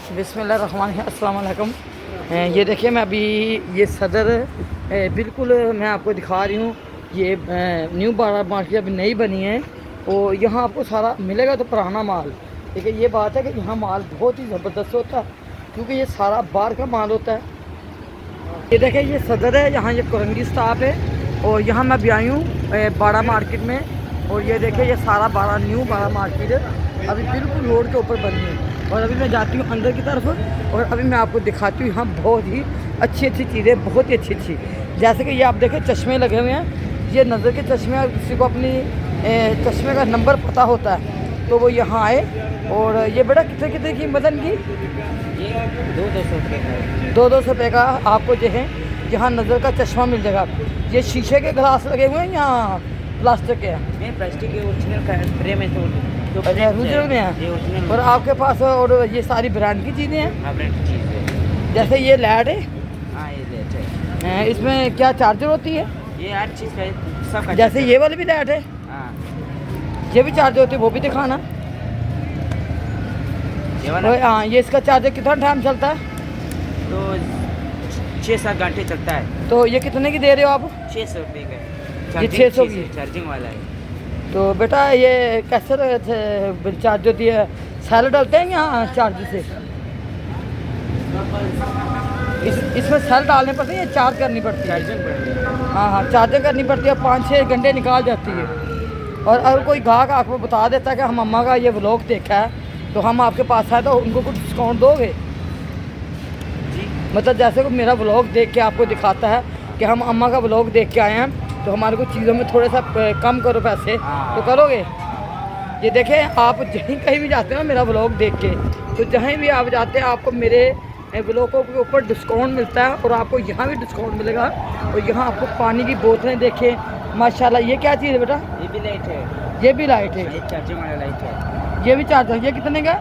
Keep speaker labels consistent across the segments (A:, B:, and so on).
A: बिस्मिल्लाहिर्रहमानिर्रहीम, अस्सलाम वालेकुम। ये देखिए मैं अभी ये सदर बिल्कुल मैं आपको दिखा रही हूँ। ये न्यू बाड़ा मार्केट अभी नई बनी है और यहाँ आपको सारा मिलेगा तो पुराना माल। लेकिन ये बात है कि यहाँ माल बहुत ही ज़बरदस्त होता है क्योंकि ये सारा बाहर का माल होता है। ये देखिए ये सदर है, यहाँ ये कोरंगी स्टाफ है और यहाँ मैं भी आई हूँ बाड़ा मार्केट में। और ये देखिए ये सारा बाड़ा न्यू बाड़ा मार्केट है, अभी बिल्कुल रोड के ऊपर बनी है। और अभी मैं जाती हूँ अंदर की तरफ और अभी मैं आपको दिखाती हूँ यहाँ बहुत ही अच्छी चीज़ें, बहुत ही अच्छी जैसे कि ये आप देखें चश्मे लगे हुए हैं। ये नज़र के चश्मे, और किसी को अपनी चश्मे का नंबर पता होता है तो वो यहाँ आए। और ये बेटा कितने कितने की मदन की?
B: ये 200 रुपये का है।
A: 200 रुपये का आपको जो है यहाँ नज़र का चश्मा मिल जाएगा। ये शीशे के ग्लास लगे हुए हैं या प्लास्टिक के हैं?
B: नहीं, प्लास्टिक के ओरिजिनल का फ्रेम है तो
A: अच्छा ओरिजिनल में है। और आपके पास और ये सारी ब्रांड की चीज़ें हैं?
B: हाँ, ब्रांड की चीज़ है।
A: जैसे ये लाइट है,
B: हाँ ये लेट है।
A: इसमें क्या चार्जर होती है?
B: ये हर चीज़ का सब का।
A: जैसे ये वाली भी लाइट है,
B: हाँ
A: ये भी चार्जर होती है, वो भी दिखाना।
B: ये वाला
A: हाँ, ये इसका चार्जर कितना टाइम चलता है?
B: तो 6-7 घंटे चलता है।
A: तो ये कितने की दे रहे हो आप?
B: 600 रुपये का है।
A: ये 600 की
B: चार्जिंग वाला है।
A: तो बेटा ये कैसे चार्ज होती है? सेल डालते हैं या चार्ज से? इसमें सेल डालने पड़ते हैं या चार्ज करनी पड़ती है?
B: चार्जिंग पड़ती है।
A: हाँ, चार्जिंग करनी पड़ती है, 5-6 घंटे निकाल जाती है। और अगर कोई ग्राहक आपको बता देता है कि हम अम्मा का ये व्लॉग देखा है तो हम आपके पास आए तो उनको कुछ डिस्काउंट दोगे?
B: जी,
A: मतलब जैसे को मेरा व्लॉग देख के आपको दिखाता है कि हम अम्मा का व्लॉग देख के आए हैं तो हमारे को चीज़ों में थोड़ा सा कम करो पैसे, तो करोगे? ये देखें आप कहीं भी जाते हो ना मेरा व्लॉग देख के, तो जहीं भी आप जाते हैं आपको मेरे व्लॉगों के ऊपर डिस्काउंट मिलता है और आपको यहाँ भी डिस्काउंट मिलेगा। और यहाँ आपको पानी की बोतलें देखें माशाल्लाह। ये क्या चीज़ है बेटा?
B: ये भी लाइट है।
A: ये भी लाइट है?
B: ये चार्जिंग वाला लाइट है।
A: ये भी चार्जर, ये कितने का?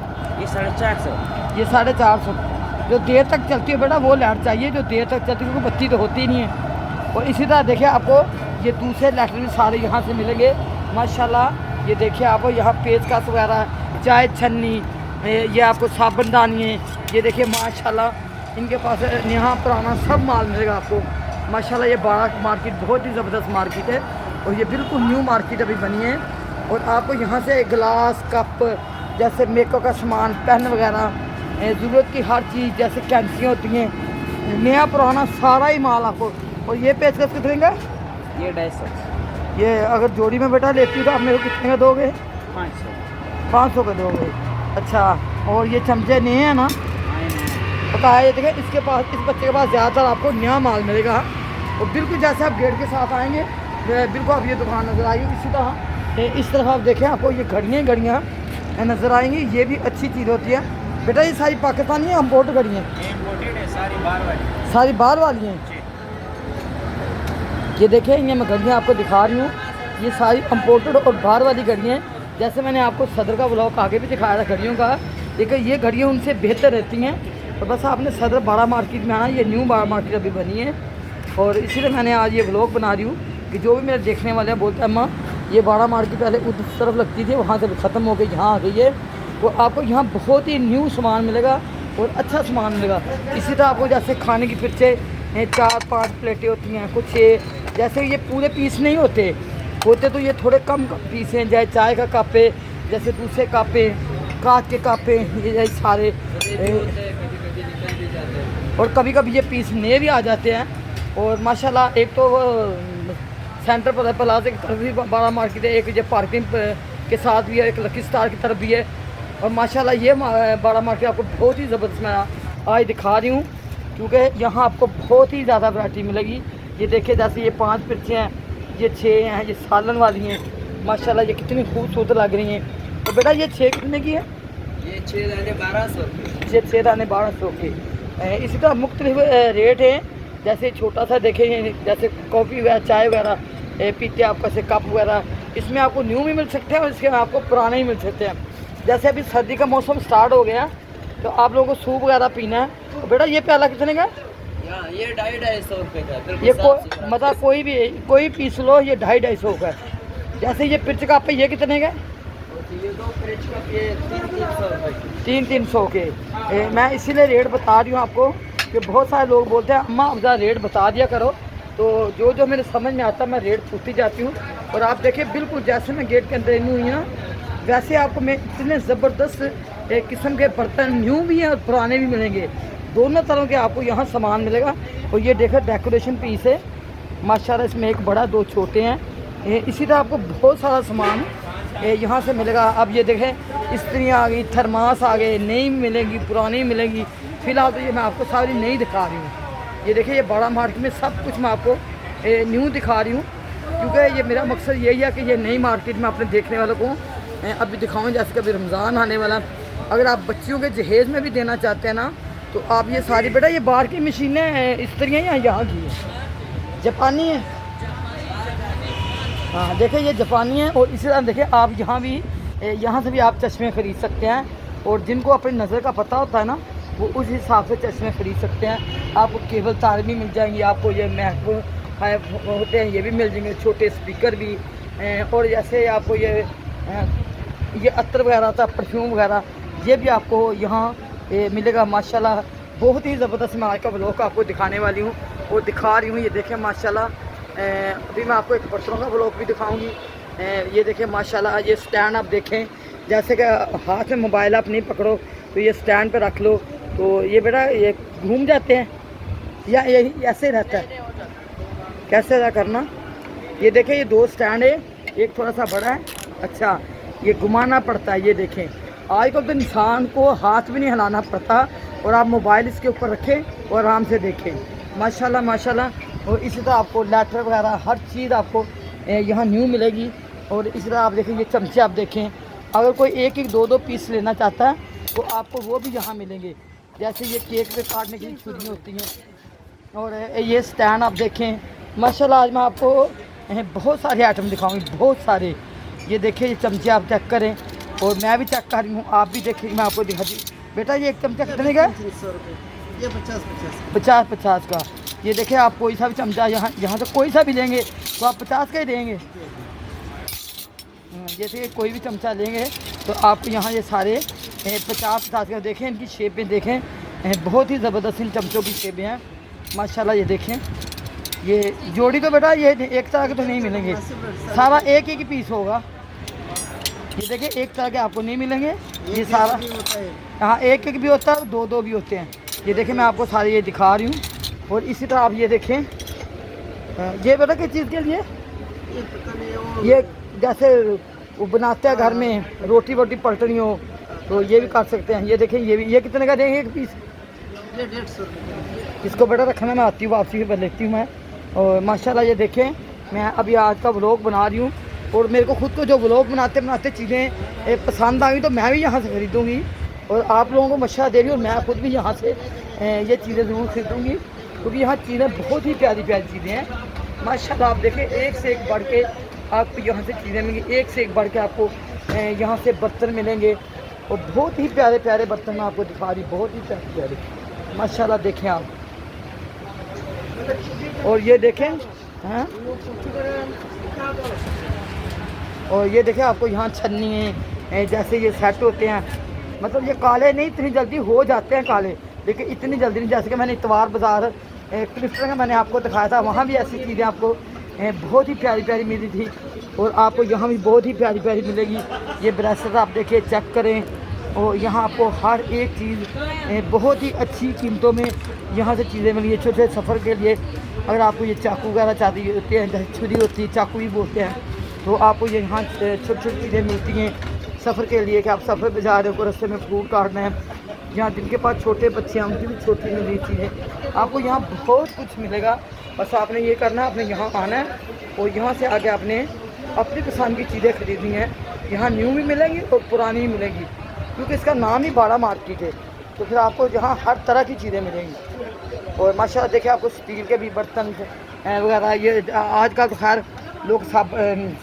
B: ये 450।
A: ये 450। जो देर तक चलती है बेटा वो लाइट चाहिए, जो देर तक चलती है क्योंकि बत्ती तो होती नहीं है। और इसी तरह देखिए आपको ये दूसरे लेटर भी सारे यहाँ से मिलेंगे माशाल्लाह। ये देखिए आपको यहाँ पेचकस वगैरह, चाय छन्नी, ये आपको साबुनदानी है। ये देखिए माशाल्लाह इनके पास यहाँ पुराना सब माल मिलेगा आपको माशाल्लाह। ये बाड़ा मार्केट बहुत ही ज़बरदस्त मार्केट है और ये बिल्कुल न्यू मार्केट अभी बनी है। और आपको यहाँ से गिलास, कप, जैसे मेकअप का सामान, पेन वगैरह, ज़रूरत की हर चीज़, जैसे कैंसियाँ होती हैं, नया पुराना सारा ही माल आपको। और ये पेचकस कितने का?
B: ये 250।
A: ये अगर जोड़ी में बेटा लेती हो तो आप मेरे को कितने का दोगे?
B: 500।
A: 500 का दोगे? अच्छा। और ये चमचे नए हैं ना? पता है। ये देखें इसके पास, इस बच्चे के पास ज़्यादातर आपको नया माल मिलेगा। और बिल्कुल जैसे आप गेट के साथ आएंगे बिल्कुल आप ये दुकान नज़र आएगी। इसी तरह इस तरफ आप देखें आपको ये घड़ियाँ नज़र आएंगी। ये भी अच्छी चीज़ होती है बेटा। ये सारी पाकिस्तानी है, इम्पोर्ट घड़ियाँ?
B: इम्पोर्टेड है, सारी बाहर वाली।
A: सारी बाहर वाली हैं? ये देखें ये मैं घड़ियाँ आपको दिखा रही हूँ, ये सारी इम्पोर्टेड और बाहर वाली घड़ियाँ हैं। जैसे मैंने आपको सदर का व्लॉग आगे भी दिखाया था घड़ियों का, लेकिन ये घड़ियाँ उनसे बेहतर रहती हैं। तो बस आपने सदर बाड़ा मार्केट में आना, ये न्यू बाड़ा मार्केट अभी बनी है। और इसीलिए मैंने आज ये व्लॉग बना रही हूँ कि जो भी मेरे देखने वाले हैं बोलते हैं अम्मा ये बाड़ा मार्केट पहले उस तरफ लगती थी, वहाँ से ख़त्म हो गई, यहाँ आ गई है। तो आपको यहाँ बहुत ही न्यू सामान मिलेगा और अच्छा सामान मिलेगा। इसी तरह आपको जैसे खाने की पिर्चे 4-5 प्लेटें होती हैं, कुछ जैसे ये पूरे पीस नहीं होते तो ये थोड़े कम पीस हैं। जैसे चाय का कप है, जैसे दूसरे कप है, कांच के कप हैं, ये सारे। और कभी कभी ये पीस नए भी आ जाते हैं। और माशाल्लाह एक तो सेंटर पर प्लाजा की तरफ भी बड़ा मार्केट है, एक ये पार्किंग के साथ भी है, एक लकी स्टार की तरफ भी है। और माशाल्लाह ये बड़ा मार्केट आपको बहुत ही ज़बरदस्त मैं आज दिखा रही हूँ क्योंकि यहाँ आपको बहुत ही ज़्यादा वैरायटी मिलेगी। ये देखिए जैसे ये 5 पिर्चें हैं, ये 6 हैं, ये सालन वाली हैं माशाल्लाह। ये कितनी खूबसूरत लग रही हैं। तो बेटा ये 6 कितने की है?
B: ये 6 दाने 1200।
A: ये 6 दाने 1200 के। इसी तरह मुख्तलिफ रेट हैं। जैसे छोटा सा देखें, जैसे कॉफ़ी वगैरह, चाय वगैरह पीते हैं आपका से कप वगैरह, इसमें आपको न्यू भी मिल सकते हैं और इसके आपको पुराने ही मिल सकते हैं। जैसे अभी सर्दी का मौसम स्टार्ट हो गया तो आप लोगों को सूप वगैरह पीना है तो बेटा ये प्याला कितने का?
B: ये 250 रुपये का।
A: ये मतलब कोई पीस लो, ये 250 का है। जैसे ये पिर्च का आप ये कितने का?
B: ये दो फ्रिज का ये 300 रुपये की।
A: 300 के। मैं इसीलिए रेट बता रही हूँ आपको कि बहुत सारे लोग बोलते हैं अम्मा आप ज़रा रेट बता दिया करो, तो जो जो मेरे समझ में आता है मैं रेट पूछती जाती हूँ। और आप देखिए बिल्कुल जैसे मैं गेट के अंदर इन हुई ना, वैसे आपको मैं इतने ज़बरदस्त एक किस्म के बर्तन न्यू भी हैं और पुराने भी मिलेंगे, दोनों तरह के आपको यहाँ सामान मिलेगा। और ये देखो डेकोरेशन पीस है माशाल्लाह, इसमें एक बड़ा दो छोटे हैं। इसी तरह आपको बहुत सारा सामान यहाँ से मिलेगा। अब ये देखें इस्त्रियाँ आ गई, थर्मास आ गए, नई मिलेंगी पुरानी मिलेंगी। फ़िलहाल तो ये मैं आपको सारी नई दिखा रही हूँ। ये देखिए ये बड़ा मार्केट में सब कुछ मैं आपको न्यू दिखा रही हूँ, क्योंकि ये मेरा मकसद यही है कि ये नई मार्केट में अपने देखने वालों को अभी दिखाऊँ। जैसे कभी रमज़ान आने वाला, अगर आप बच्चियों के जहेज़ में भी देना चाहते हैं ना, तो आप ये सारी बेटा ये बाहर की मशीनें इस्त्रियाँ या यहाँ की है, जापानी है। हाँ देखिए ये जापानी है। और इसी तरह देखिए आप यहाँ भी यहाँ से भी आप चश्मे ख़रीद सकते हैं। और जिनको अपनी नज़र का पता होता है ना, वो उस हिसाब से चश्मे ख़रीद सकते हैं। आपको केबल तार भी मिल जाएंगी, आपको ये महफूज होते हैं ये भी मिल जाएंगे, छोटे स्पीकर भी। और जैसे आपको ये अत्तर वगैरह था, परफ्यूम वगैरह, ये भी आपको यहाँ मिलेगा माशाल्लाह। बहुत ही ज़बरदस्त मैं आज का व्लॉग आपको दिखाने वाली हूँ और दिखा रही हूँ। ये देखें माशाल्लाह, अभी मैं आपको एक बर्तनों का व्लॉग भी दिखाऊंगी। ये देखें माशाल्लाह, ये स्टैंड आप देखें, जैसे कि हाथ में मोबाइल आप नहीं पकड़ो तो ये स्टैंड पे रख लो, तो ये बेटा ये घूम जाते हैं या यही ऐसे रहता है, कैसे ऐसा करना। ये देखें ये दो स्टैंड है, एक थोड़ा सा बड़ा है, अच्छा ये घुमाना पड़ता है। ये देखें आजकल तो इंसान को हाथ भी नहीं हिलाना पड़ता, और आप मोबाइल इसके ऊपर रखें और आराम से देखें माशाल्लाह माशाल्लाह। और इसी तरह आपको लेटर वगैरह हर चीज़ आपको यहाँ न्यू मिलेगी। और इसी तरह आप देखें ये चमचे आप देखें, अगर कोई एक एक दो दो पीस लेना चाहता है तो आपको वो भी यहाँ मिलेंगे। जैसे ये केक पे काटने की छुरी होती हैं। और ये स्टैंड आप देखें माशाल्लाह। आज मैं आपको बहुत सारे आइटम दिखाऊंगी, बहुत सारे। ये देखिए ये चमचे आप चेक करें, और मैं भी चेक कर रही हूँ, आप भी देखिए, मैं आपको दिखा दी। बेटा ये एक चमचा कितने का?
B: 300 रुपये। ये
A: 50 का। ये देखिए आप कोई सा भी चमचा यहाँ से कोई सा भी लेंगे तो आप 50 का ही देंगे। जैसे कोई भी चमचा लेंगे तो आपको यहाँ ये सारे 50 का देखें। इनकी शेपें देखें, बहुत ही ज़बरदस्त इन चमचों की शेपें हैं माशाल्लाह। ये देखें ये जोड़ी तो बेटा ये एक तरह के तो नहीं मिलेंगे, सारा एक एक पीस होगा। ये देखिए एक तरह के आपको नहीं मिलेंगे, ये सारा हाँ एक एक भी होता है, दो दो भी होते हैं। ये देखें मैं आपको सारे ये दिखा रही हूँ। और इसी तरह आप ये देखें, ये बेटा किस चीज़ के लिए, ये जैसे वो बनाते हैं घर में, रोटी वोटी पलटनी हो तो ये भी काट सकते हैं। ये देखें ये भी, ये कितने का देंगे एक पीस?
B: ये 150 रुपये।
A: इसको बेटा रखना मैं आती हूँ, वापसी पर लेती हूँ मैं। और माशाल्लाह ये देखें मैं अभी आज का व्लॉग बना रही हूँ, और मेरे को खुद को जो व्लॉग बनाते बनाते चीज़ें पसंद आ गई तो मैं भी यहाँ से ख़रीदूँगी, और आप लोगों को मशवरा दे रही हूँ। और मैं खुद भी यहाँ से ये चीज़ें ज़रूर ख़रीदूँगी, क्योंकि यहाँ चीज़ें बहुत ही प्यारी प्यारी चीज़ें हैं माशाल्लाह। आप देखें एक से एक बढ़ के आपको यहाँ से चीज़ें मिलेंगी, एक से एक बढ़ के आपको यहाँ से बर्तन मिलेंगे, और बहुत ही प्यारे प्यारे बर्तन मैं आपको दिखा रही, बहुत ही प्यारे प्यारे माशाल्लाह। देखें आप, और ये देखें हाँ, और ये देखें आपको यहाँ छन्नी है, जैसे ये सेट होते हैं, मतलब ये काले नहीं, इतनी जल्दी हो जाते हैं काले, लेकिन इतनी जल्दी नहीं। जैसे कि मैंने इतवार बाज़ार क्लिफ्टन का मैंने आपको दिखाया था, वहाँ भी ऐसी चीज़ें आपको बहुत ही प्यारी प्यारी मिली थी, और आपको यहाँ भी बहुत ही प्यारी प्यारी मिलेगी। ये ब्रेसलेट आप देखिए चेक करें, और यहाँ आपको हर एक चीज़ बहुत ही अच्छी कीमतों में यहाँ से चीज़ें मिली है। छोटे सफ़र के लिए अगर आपको ये चाकू वगैरह चाहिए होते हैं, जैसे छुरी होती है, चाकू भी बोलते हैं, तो आपको ये यहाँ छोटी छोटी चीज़ें मिलती हैं सफ़र के लिए, कि आप सफ़र पे जा रहे हो, रास्ते में फ्रूट काटना है, यहाँ जिनके पास छोटे बच्चे हैं उनकी भी छोटी मिली चीज़ें। आपको यहाँ बहुत कुछ मिलेगा, बस आपने ये करना है, आपने यहाँ आना है, और यहाँ से आके आपने अपनी पसंद की चीज़ें ख़रीदनी हैं। यहाँ न्यू भी मिलेंगी और पुरानी भी मिलेंगी, क्योंकि इसका नाम ही बड़ा मार्केट है, तो फिर आपको यहाँ हर तरह की चीज़ें मिलेंगी। और माशाल्लाह देखिए आपको स्टील के भी बर्तन वगैरह, ये आजकल तो खैर लोग सब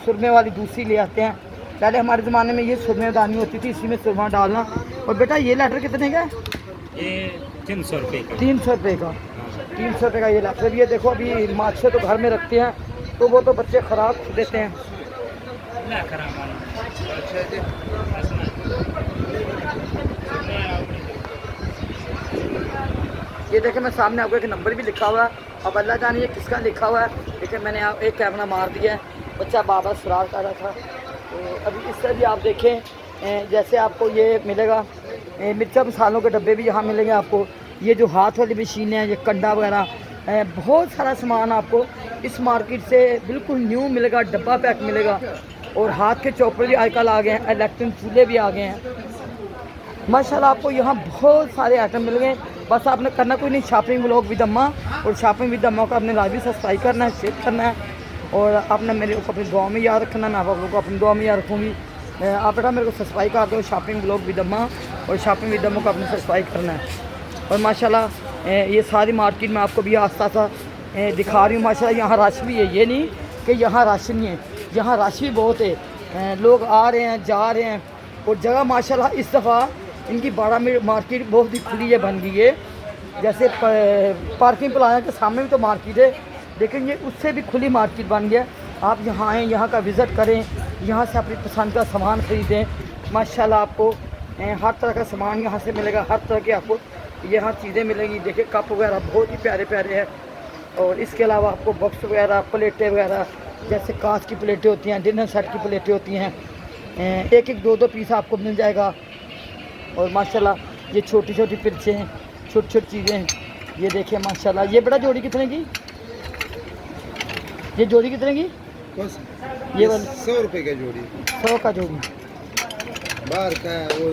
A: सुरमे वाली दूसरी ले आते हैं, पहले हमारे ज़माने में ये सुरमेदानी होती थी, इसी में सुरमा डालना। और बेटा ये लेटर कितने का है?
B: ये 300 रुपये का।
A: 300 रुपये का, 300 रुपये का ये लेटर। ये देखो अभी माछे तो घर में रखते हैं, तो वो तो बच्चे ख़राब देते हैं। ये देखें मैं सामने आपको एक नंबर भी लिखा हुआ है। अब अल्लाह जाने ये किसका लिखा हुआ है। देखिए मैंने एक कैमरा मार दिया है, बच्चा बाबा सुराग कर रहा था। तो अभी इससे भी आप देखें, जैसे आपको ये मिलेगा मिर्चा मसालों के डब्बे भी यहाँ मिलेंगे आपको। ये जो हाथ वाली मशीन है, ये कंडा वगैरह, बहुत सारा सामान आपको इस मार्केट से बिल्कुल न्यू मिलेगा, डब्बा पैक मिलेगा। और हाथ के चॉपर भी आजकल आ गए हैं, इलेक्ट्रिक चूल्हे भी आ गए हैं माशाल्लाह। आपको यहाँ बहुत सारे आइटम मिल गए। बस आपने करना कोई नहीं, शॉपिंग व्लॉग विद अम्मा। और शॉपिंग विद अम्मा को आपने लाजमी सब्सक्राइब करना है, शेयर करना है। और आपने मेरे को अपनी दुआ में याद रखना, मैं आप लोगों को अपनी दुआ में याद रखूँगी। आप बेटा मेरे को सब्सक्राइब कर दो, शॉपिंग व्लॉग विद अम्मा। और शॉपिंग विद अम्मा को आपने सब्सक्राइब करना है। और माशाल्लाह ये सारी मार्केट में आपको भी आस्ता सा दिखा रही हूँ। माशाल्लाह यहाँ रश भी है, ये नहीं कि यहाँ रश नहीं है, यहाँ रश भी बहुत है। लोग आ रहे हैं, जा रहे हैं। और जगह माशाल्लाह इस दफ़ा इनकी 12 मार्केट बहुत ही खुली है, बन गई है। जैसे पार्किंग प्लाजा के सामने भी तो मार्केट है, लेकिन ये उससे भी खुली मार्केट बन गया। आप यहाँ आएँ, यहाँ का विज़िट करें, यहाँ से अपनी पसंद का सामान ख़रीदें। माशाल्लाह आपको हर तरह का सामान यहाँ से मिलेगा, हर तरह के आपको यहाँ चीज़ें मिलेंगी। देखिए कप वगैरह बहुत ही प्यारे प्यारे हैं। और इसके अलावा आपको बॉक्स वगैरह, प्लेटें वगैरह, जैसे कांच की प्लेटें होती हैं, डिनर सेट की प्लेटें होती हैं, एक एक दो पीस आपको मिल जाएगा। और माशाल्लाह ये छोटी छोटी पिरचें हैं, छोटी छोटी चीज़ें। ये देखिए माशाल्लाह, ये बड़ा जोड़ी कितने की? ये जोड़ी कितने की? ये
C: 100 रुपये का जोड़ी।
A: 100 का जोड़ी।
C: बाहर का है वो,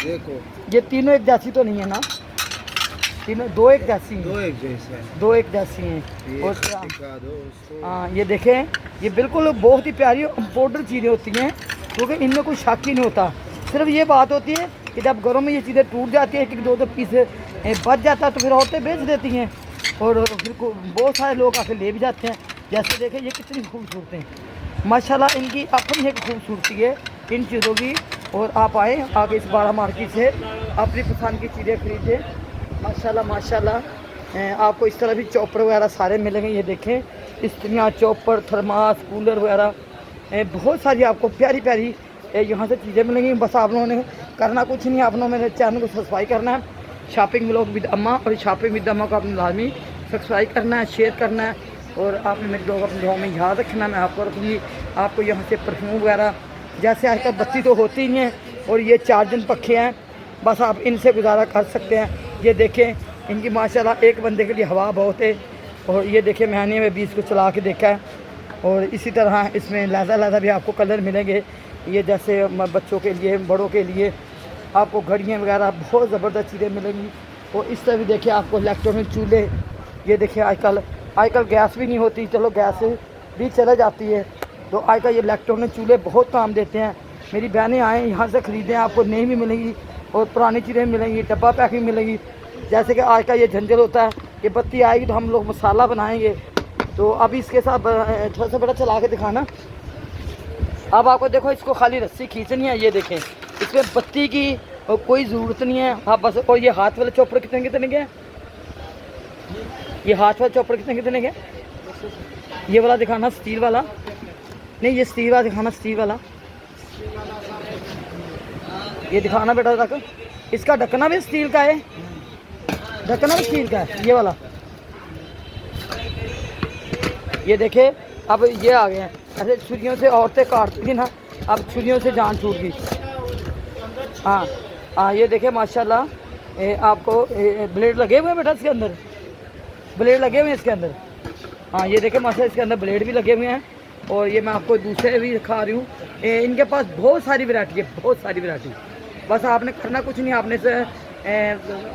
C: देखो
A: ये तीनों एक जैसी तो नहीं है ना? तीनों दो एक जैसी हैं।
C: दो एक जैसा है,
A: दो एक जैसी हैं। और
C: दिखा दो उसको।
A: हाँ ये देखें, ये बिल्कुल बहुत ही प्यारी इम्पोर्टेंट चीज़ें होती हैं, क्योंकि इनमें कोई शक ही नहीं होता। सिर्फ ये बात होती है कि जब घरों में ये चीज़ें टूट जाती है, एक दो पीस बच जाता है, तो फिर औरतें बेच देती हैं। और फिर बहुत सारे लोग आके ले भी जाते हैं। जैसे देखें ये कितनी खूबसूरत हैं माशाल्लाह, इनकी अपनी एक खूबसूरती है इन चीज़ों की। और आप आएँ आगे इस 12 मार्केट से अपनी पसंद की चीज़ें खरीदें। माशाल्लाह माशाल्लाह आपको इस तरह भी चॉपर वगैरह सारे मिलेंगे। ये देखें स्त्रियाँ, चॉपर, थर्मास, कूलर वगैरह, बहुत सारी आपको प्यारी प्यारी यहाँ से चीज़ें मिलेंगी। बस आप लोगों ने करना कुछ नहीं, आप लोगों ने मेरे चैनल को सब्सक्राइब करना है, शॉपिंग व्लॉग विद अम्मा। और शॉपिंग विद अम्मा को आपने लाजमी सब्सक्राइब करना है, शेयर करना है। और आपने मेरे लोग अपने दुआ में याद रखना, मैं आपको रखूँगी। आपको यहाँ से परफ्यूम वगैरह, जैसे आजकल बत्ती तो होती ही हैं, और ये 4 दिन पखे हैं, बस आप इनसे गुजारा कर सकते हैं। ये देखें इनकी माशाल्लाह एक बंदे के लिए हवा बहुत है। और ये देखें मैंने में 20 को चला के देखा है। और इसी तरह इसमें लहदा भी आपको कलर मिलेंगे। ये जैसे बच्चों के लिए, बड़ों के लिए आपको घड़ियाँ वगैरह बहुत ज़बरदस्त चीज़ें मिलेंगी। और इस तरह भी देखिए आपको इलेक्ट्रॉनिक चूल्हे, ये देखिए आजकल गैस भी नहीं होती, चलो गैस भी चला जाती है, तो आजकल ये इलेक्ट्रॉनिक चूल्हे बहुत काम देते हैं। मेरी बहनें आएँ यहाँ से ख़रीदें, आपको नई भी मिलेंगी और पुरानी चीज़ें मिलेंगी, डब्बा पैकिंग मिलेगी। जैसे कि आज का ये झंझट होता है कि बत्ती आएगी तो हम लोग मसाला बनाएंगे। तो अब इसके साथ थोड़ा सा बड़ा चला के दिखाना। अब आपको देखो इसको खाली रस्सी खींचनी है। ये देखें इसमें बत्ती की कोई ज़रूरत नहीं है। हाँ बस। और ये हाथ वाले चॉपर कितने के? ये हाथ वाले चॉपर कितने के? ये वाला दिखाना, स्टील वाला नहीं, ये स्टील वाला दिखाना, स्टील वाला ये दिखाना बेटा तक। इसका ढक्कना भी स्टील का है, ढक्कना भी स्टील का है, ये वाला। ये देखे अब ये आ गए हैं। ऐसे छुरियों से औरतें काटती थी ना, अब छुरियों से जान छूट गई। हाँ हाँ ये देखे माशाल्लाह आपको ब्लेड लगे हुए हैं बेटा इसके अंदर, ब्लेड लगे हुए हैं इसके अंदर। हाँ ये देखे माशाल्लाह इसके अंदर ब्लेड भी लगे हुए हैं। और ये मैं आपको दूसरे भी दिखा रही हूँ। इनके पास बहुत सारी वैरायटी है, बहुत सारी वैरायटी। बस आपने करना कुछ नहीं, आपने से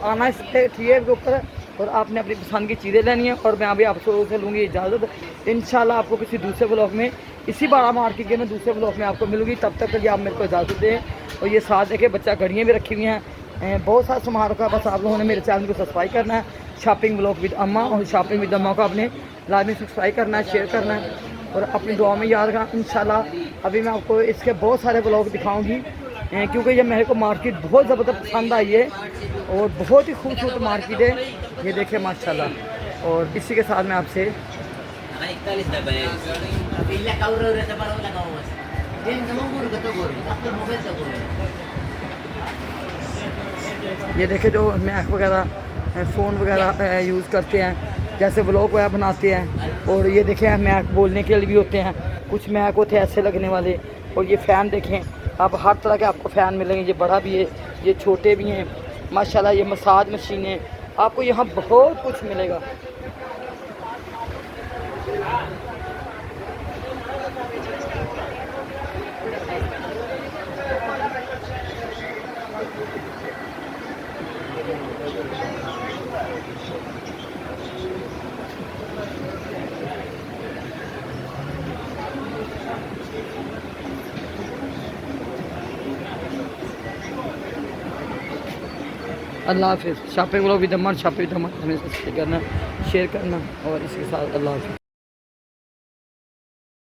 A: आना इसके के ऊपर और आपने अपनी पसंद की चीज़ें लेनी है। और मैं अभी आपसे लूँगी इजाज़त। इंशाल्लाह आपको किसी दूसरे ब्लॉग में, इसी 12 मार्केट के मैं दूसरे ब्लॉग में आपको मिलूँगी। तब तक के लिए आप मेरे को इजाज़त दें। और ये साथ देखें बच्चा घड़ियाँ भी रखी हुई हैं, बहुत सारा सामान का। बस आप लोगों ने मेरे चैनल को सब्सक्राइब करना है, शॉपिंग ब्लॉग विद अम्मा। और शॉपिंग विद अम्मा को आपने लाजमी सब्सक्राइब करना है, शेयर करना है और अपनी दुआ में याद रखना। इंशाल्लाह अभी मैं आपको इसके बहुत सारे ब्लॉग दिखाऊँगी, क्योंकि ये मेरे को मार्केट बहुत ज़बरदस्त पसंद आई है और बहुत ही खूबसूरत मार्केट है। ये देखिए माशाल्लाह। और इसी के साथ मैं आपसे ये देखे जो मैक वगैरह फ़ोन वगैरह यूज़ करते हैं, जैसे व्लॉग वगैरह बनाते हैं। और ये देखें मैक बोलने के लिए भी होते हैं, कुछ मैक होते हैं ऐसे लगने वाले। और ये फ़ैन देखें, अब हर तरह के आपको फ़ैन मिलेंगे, ये बड़ा भी है, ये छोटे भी हैं माशाल्लाह। ये मसाज मशीनें, आपको यहाँ बहुत कुछ मिलेगा। अल्लाह हाफिज़। Shopping vlog with Aman, shopping with Aman हमें सब्सक्राइब करना, शेयर करना और इसके साथ अल्लाह हाफिज़।